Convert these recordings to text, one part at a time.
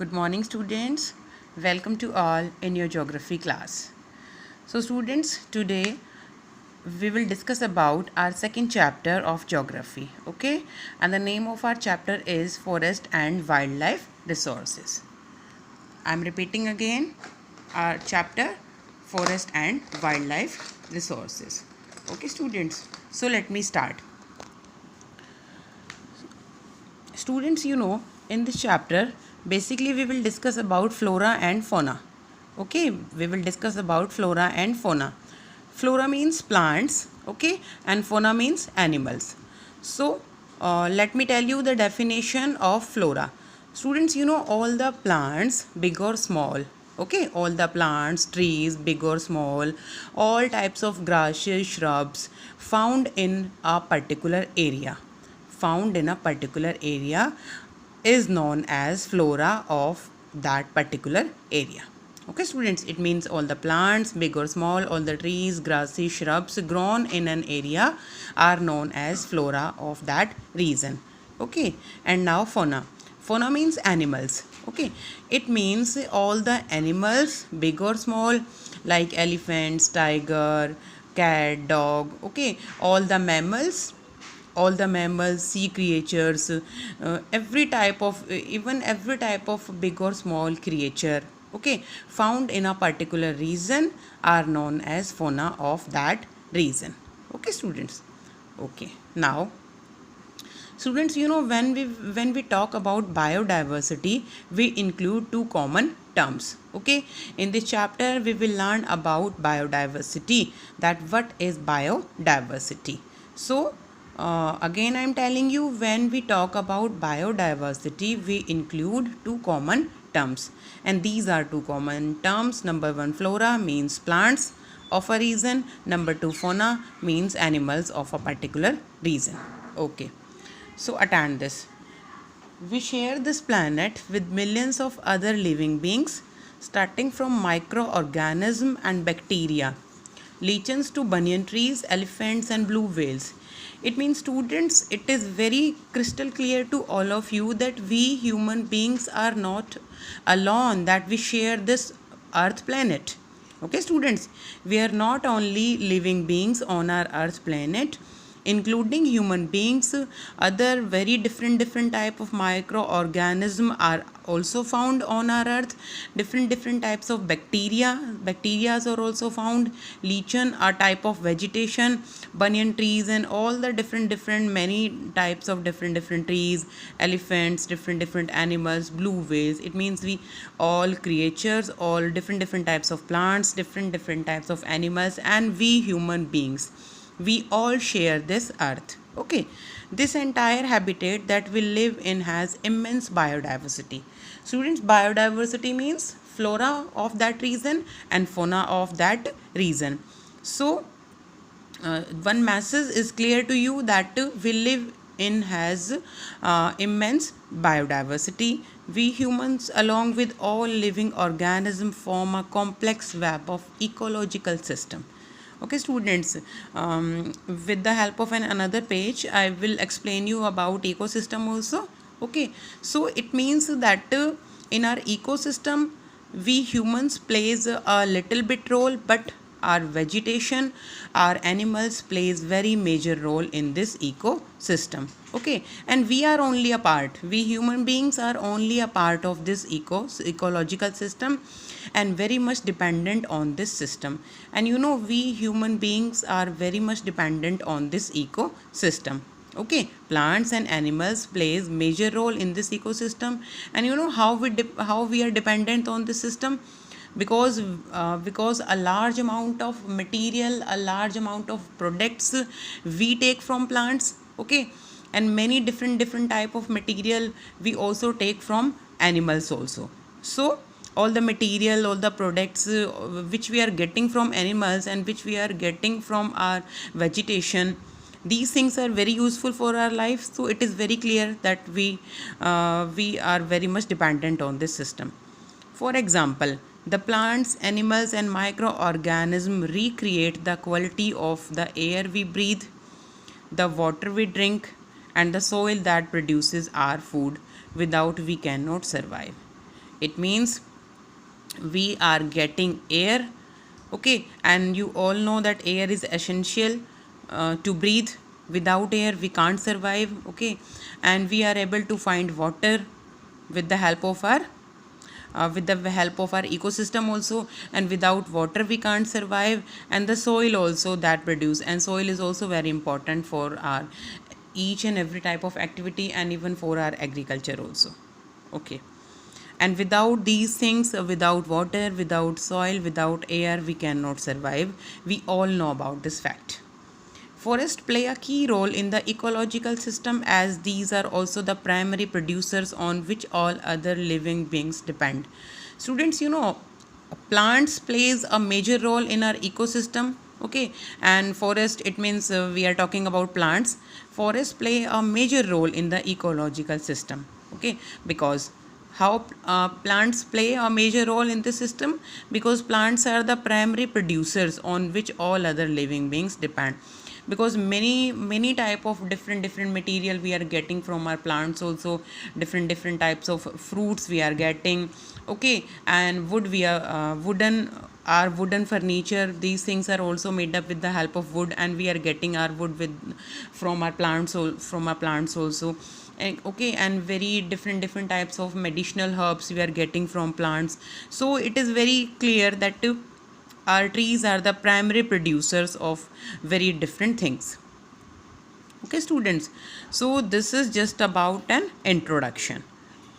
Good morning, students. Welcome to all in your geography class. So, students, today we will discuss about our second chapter of geography. Okay, and the name of our chapter is Forest and Wildlife Resources. I'm repeating again our chapter Forest and Wildlife Resources. Okay, students. So, let me start. Students, in this chapter basically we will discuss about flora and fauna. Okay, we will discuss about flora and fauna. Flora means plants, okay, and fauna means animals. So let me tell you the definition of flora. Students, all the plants, big or small, okay, all the plants, trees, big or small, all types of grasses, shrubs found in a particular area, is known as flora of that particular area. Okay, students, it means all the plants, big or small, all the trees, grassy, shrubs grown in an area are known as flora of that region. Okay, and now fauna. Fauna means animals. Okay, it means all the animals, big or small, like elephants, tiger, cat, dog. Okay, all the mammals, sea creatures, every type of big or small creature, okay, found in a particular region are known as fauna of that region. Okay, students. Okay, now students, when we talk about biodiversity, we include two common terms. Okay, in this chapter we will learn about biodiversity, that what is biodiversity. So again I am telling you, when we talk about biodiversity we include two common terms, and these are two common terms. Number one, flora means plants of a region. Number two, fauna means animals of a particular region. Okay, so attend this. We share this planet with millions of other living beings, starting from microorganisms and bacteria, lichens to banyan trees, elephants, and blue whales. It means, students, it is very crystal clear to all of you that we human beings are not alone, that we share this earth planet. Okay, students, we are not only living beings on our earth planet, including human beings, other very different type of microorganism are also found on our earth. Different types of bacterias are also found. Lichen are type of vegetation, banyan trees, and all the different many types of different trees, elephants, different animals, blue whales. It means we all creatures, all different types of plants, different types of animals, and we human beings, we all share this earth. Okay, this entire habitat that we live in has immense biodiversity. Students, biodiversity means flora of that region and fauna of that region. So one message is clear to you, that we live in has immense biodiversity. We humans, along with all living organisms, form a complex web of ecological system. Okay, students, with the help of another page I will explain you about ecosystem also. Okay, so it means that in our ecosystem we humans plays a little bit role, but our vegetation, our animals plays very major role in this ecosystem. Okay, and we are only a part, we human beings are only a part of this ecological system, and very much dependent on this system. And we human beings are very much dependent on this ecosystem. Okay, plants and animals plays major role in this ecosystem. And how we are dependent on this system, because a large amount of material, a large amount of products we take from plants. Okay, and many different type of material we also take from animals also. So all the material, all the products which we are getting from animals and which we are getting from our vegetation, these things are very useful for our life. So it is very clear that we are very much dependent on this system. For example, the plants, animals, and microorganisms recreate the quality of the air we breathe, the water we drink, and the soil that produces our food. Without we cannot survive. It means we are getting air, okay, and you all know that air is essential to breathe. Without air we can't survive, okay, and we are able to find water with the help of our ecosystem also, and without water we can't survive, and the soil also that produce, and soil is also very important for our each and every type of activity, and even for our agriculture also, okay. And without these things, without water, without soil, without air, we cannot survive. We all know about this fact. Forests play a key role in the ecological system, as these are also the primary producers on which all other living beings depend. Students, plants plays a major role in our ecosystem, okay, and forest, it means we are talking about plants. Forests play a major role in the ecological system, okay, because how plants play a major role in this system, because plants are the primary producers on which all other living beings depend, because many type of different material we are getting from our plants also, different types of fruits we are getting, okay, and wood, we are our wooden furniture, these things are also made up with the help of wood, and we are getting our wood with from our plants also. And, okay, and very different types of medicinal herbs we are getting from plants. So it is very clear that our trees are the primary producers of very different things, okay students. So this is just about an introduction,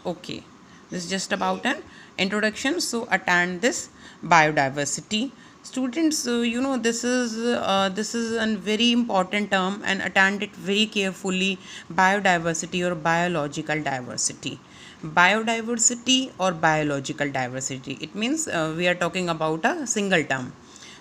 okay, this is just about an introduction. So attend this biodiversity, students. This is a very important term, and attend it very carefully. Biodiversity or biological diversity. Biodiversity or biological diversity, it means we are talking about a single term.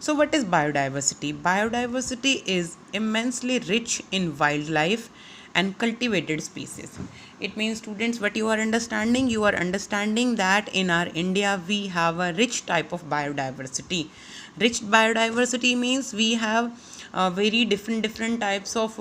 So what is biodiversity? Biodiversity is immensely rich in wildlife and cultivated species. It means, students, what you are understanding? You are understanding that in our India we have a rich type of biodiversity. Rich biodiversity means we have very different types of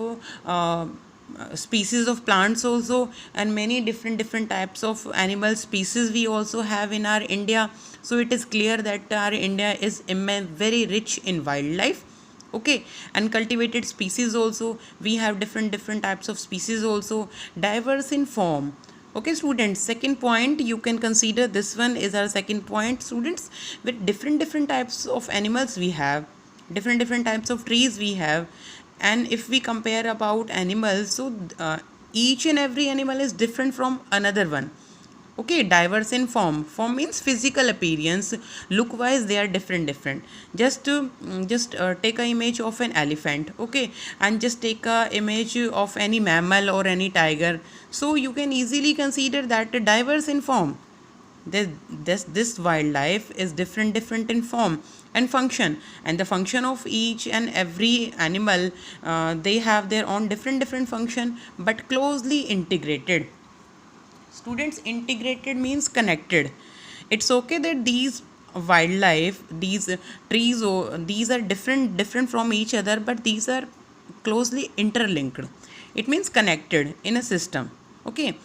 species of plants also, and many different types of animal species we also have in our India. So it is clear that our India is very rich in wildlife, okay, and cultivated species also. We have different types of species also, diverse in form, okay students. Second point, you can consider this one is our second point, students. With different types of animals we have, different types of trees we have, and if we compare about animals, so each and every animal is different from another one, okay. Diverse in form means physical appearance, look wise they are different. Just take a image of an elephant, okay, and just take a image of any mammal or any tiger, so you can easily consider that diverse in form. This wildlife is different in form and function, and the function of each and every animal, they have their own different function, but closely integrated. Students, integrated means connected. It's okay that these wildlife, these trees, or these are different from each other, but these are closely interlinked. It means connected in a system, okay,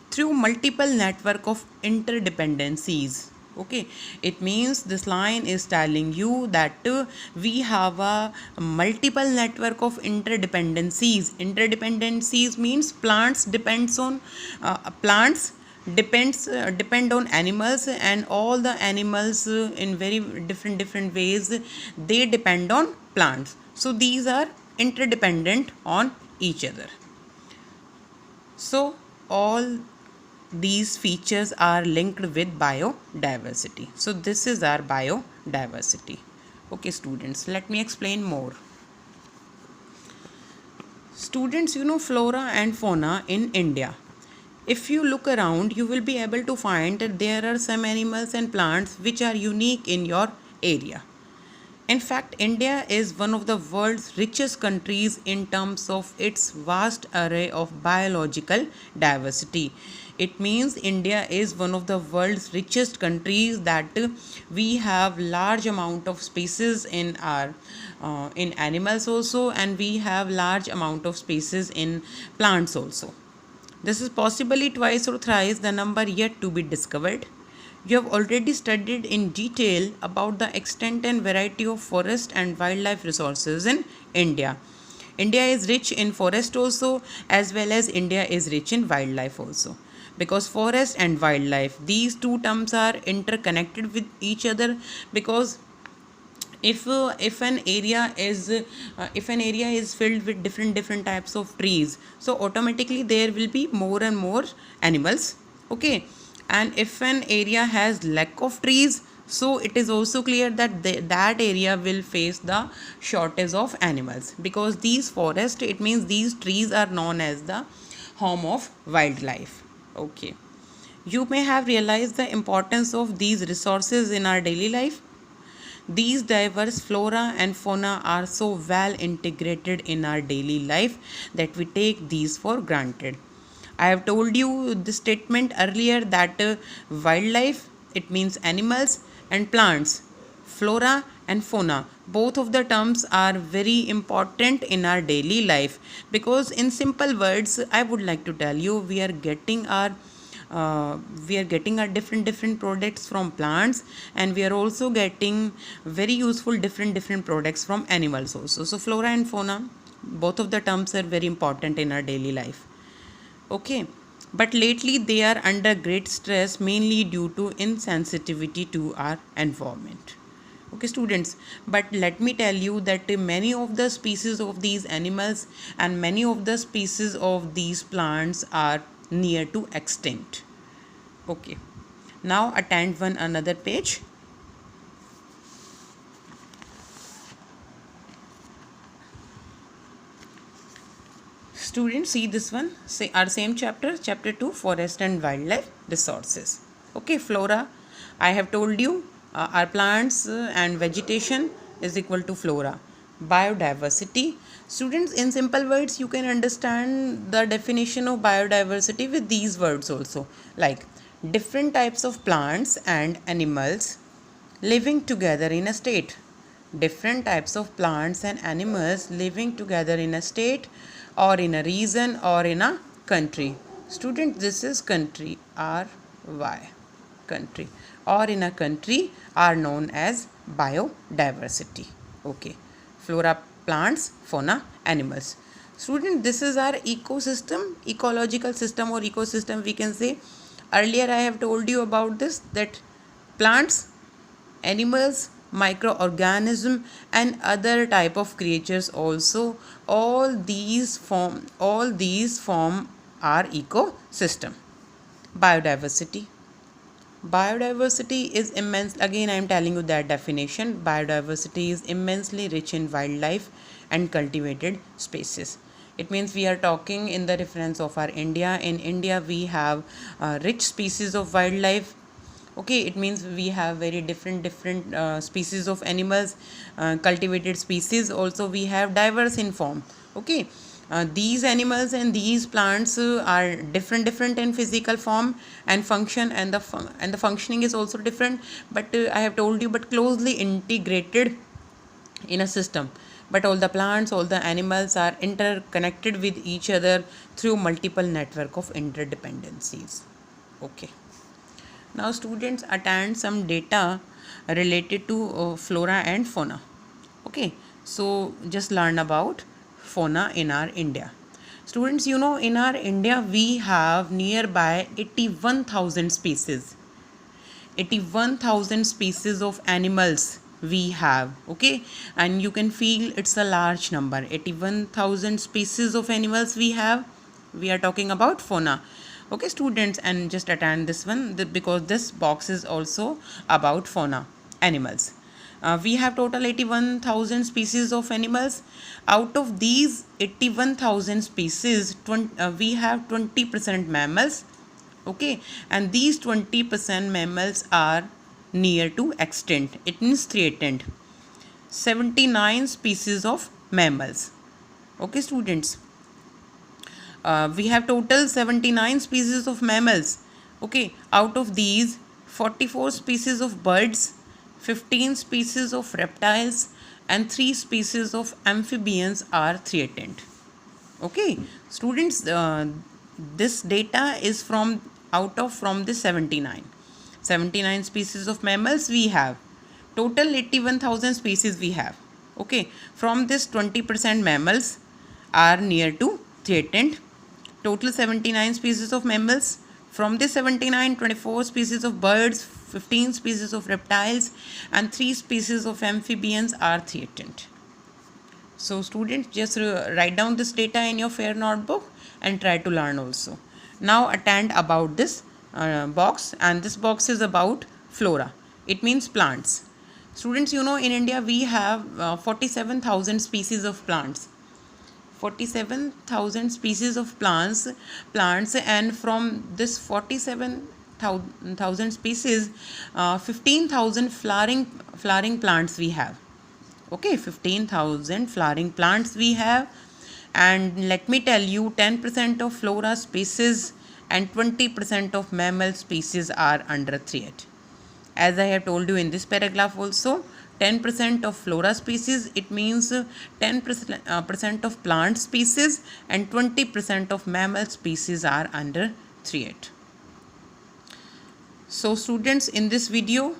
through multiple network of interdependencies, okay. It means this line is telling you that we have a multiple network of interdependencies means plants depend on animals, and all the animals in very different ways they depend on plants, so these are interdependent on each other. So all these features are linked with biodiversity. So this is our biodiversity, okay students. Let me explain more. Students, flora and fauna in India. If you look around, you will be able to find that there are some animals and plants which are unique in your area. In fact, India is one of the world's richest countries in terms of its vast array of biological diversity. It means India is one of the world's richest countries, that we have large amount of species in our in animals also, and we have large amount of species in plants also. This is possibly twice or thrice the number yet to be discovered. You have already studied in detail about the extent and variety of forest and wildlife resources in India. India is rich in forest also, as well as India is rich in wildlife also. Because forest and wildlife, these two terms are interconnected with each other. Because if an area is filled with different types of trees, so automatically there will be more and more animals. Okay, and if an area has lack of trees, so it is also clear that that area will face the shortage of animals, because these forests, it means these trees are known as the home of wildlife. Okay, you may have realized the importance of these resources in our daily life. These diverse flora and fauna are so well integrated in our daily life that we take these for granted. I have told you the statement earlier that wildlife, it means animals and plants, flora and fauna. Both of the terms are very important in our daily life, because in simple words I would like to tell you, we are getting our different products from plants, and we are also getting very useful different products from animals also. So flora and fauna, both of the terms are very important in our daily life. Okay, but lately they are under great stress, mainly due to insensitivity to our environment. Okay students, but let me tell you that many of the species of these animals and many of the species of these plants are near to extinct. Okay, now attend one another page. Students, see this one, say our same chapter, chapter 2, forest and wildlife resources. Okay, flora, I have told you our plants and vegetation is equal to flora. Biodiversity, students, in simple words you can understand the definition of biodiversity with these words also, like different types of plants and animals living together in a state. Different types of plants and animals living together in a state, or in a region, or in a country. Student, this is country, RY, country, or in a country are known as biodiversity. Okay, flora, plants, fauna, animals. Student, this is our ecosystem, ecological system or ecosystem we can say. Earlier I have told you about this, that plants, animals, microorganism and other type of creatures also, all these form our ecosystem. Biodiversity, biodiversity is immense, again I am telling you that definition. Biodiversity is immensely rich in wildlife and cultivated species. It means we are talking in the reference of our India. In India we have rich species of wildlife. Okay, it means we have very different species of animals, cultivated species also we have, diverse in form. Okay, these animals and these plants are different in physical form and function, and the functioning is also different, but I have told you, but closely integrated in a system. But all the plants, all the animals are interconnected with each other through multiple network of interdependencies. Okay, now students, attend some data related to flora and fauna. Okay, so just learn about fauna in our India. Students, you know, in our India we have nearby 81,000 species. 81,000 species of animals we have. Okay, and you can feel it's a large number. 81,000 species of animals we have. We are talking about fauna. Okay students, and just attend this one because this box is also about fauna, animals. We have total 81,000 species of animals. Out of these 81,000 species, we have 20% mammals. Okay, and these 20% mammals are near to extinct, it means threatened. 79 species of mammals. Okay students, we have total 79 species of mammals. Okay, out of these 44 species of birds, 15 species of reptiles and 3 species of amphibians are threatened. Okay students, this data is from out of from the 79. 79 species of mammals we have. Total 81,000 species we have. Okay, from this 20% mammals are near to threatened. Total 79 species of mammals. From this 79, 24 species of birds, 15 species of reptiles and 3 species of amphibians are threatened. So students, just write down this data in your fair notebook and try to learn also. Now attend about this box, and this box is about flora. It means plants. Students, you know, in India we have 47,000 species of plants. 47,000 species of plants, and from this 47,000 species, 15,000 flowering plants we have. Okay, 15,000 flowering plants we have. And let me tell you, 10% of flora species and 20% of mammal species are under threat. As I have told you in this paragraph also, 10% of flora species, it means 10% of plant species and 20% of mammal species are under threat. So students, in this video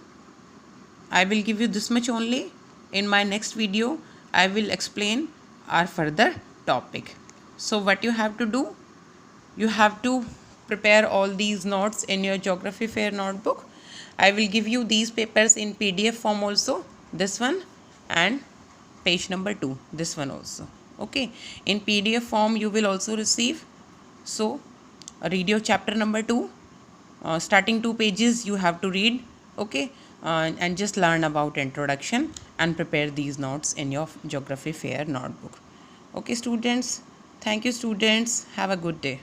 I will give you this much only. In my next video I will explain our further topic. So what you have to do, you have to prepare all these notes in your geography fair notebook. I will give you these papers in PDF form also, this one and page number 2, this one also. Okay, in PDF form you will also receive. So read your chapter number 2, starting 2 pages you have to read. Okay, and just learn about introduction and prepare these notes in your geography fair notebook. Okay students, thank you students, have a good day.